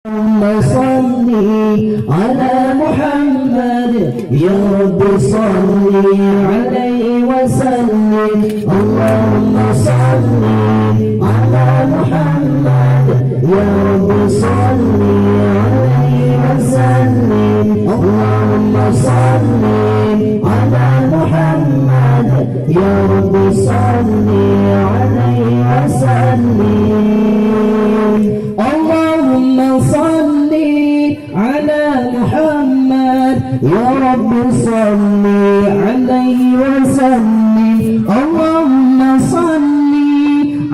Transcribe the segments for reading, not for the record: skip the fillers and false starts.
اللهم صل على محمد يا رب صل عليه وسلم. اللهم صل على محمد يا رب صل عليه وسلم. اللهم صل على محمد يا رب صل عليه وسلم. اللهم صل على محمد يا رب صل عليه وسلم. اللهم صل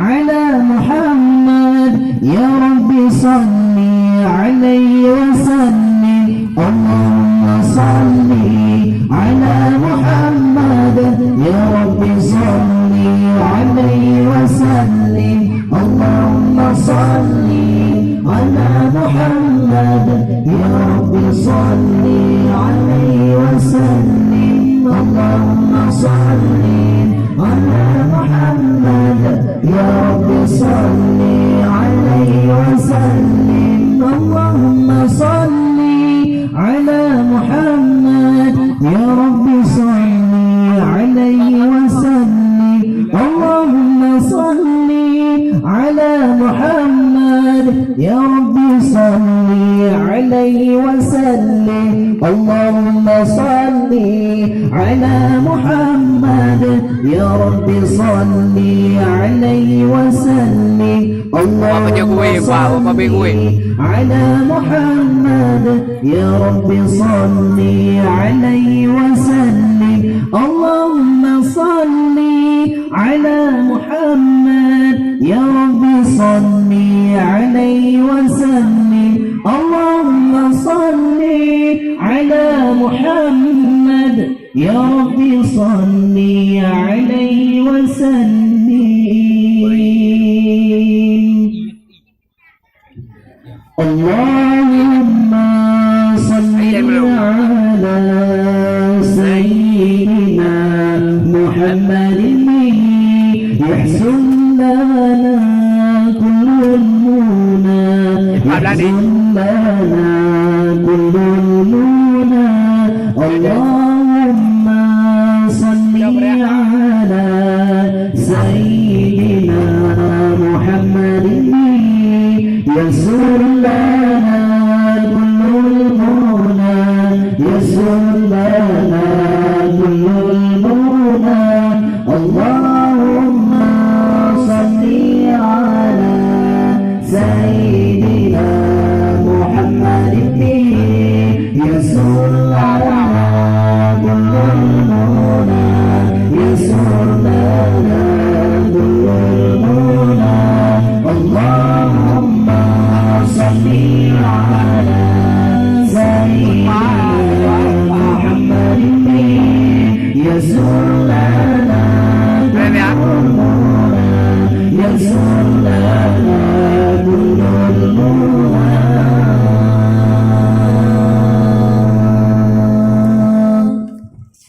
على محمد يا رب صل عليه وسلم. اللهم صل على محمد يا رب صل عليه وسلم. اللهم صل على محمد يا رب صل عليه وسلم. اللهم صل على محمد يا رب صل عليه وسلم. اللهم صل على محمد يا رب صل عليه وسلم. اللهم صل على محمد يا رب صل عليه وسلم. اللهم صل على محمد يا رب صل عليه وسلم. اللهم صل على محمد يا رب صل عليه وسلم. اللهم صل على محمد يا رب صل عليه وسلم. اللهم صل على محمد يا رب صل عليه وسلم. اللهم صل على سيدنا محمد يحسن لنا كل المنى. يحسن لنا كل المنى. اللهم صل على سيدنا محمد يسر لنا كل المنى. يسر لنا كل المنى. اللهم صل على سيدنا محمد يسر لنا كل المنى. يسر لنا كل المنى. اللهم صل على سيدنا محمد يسر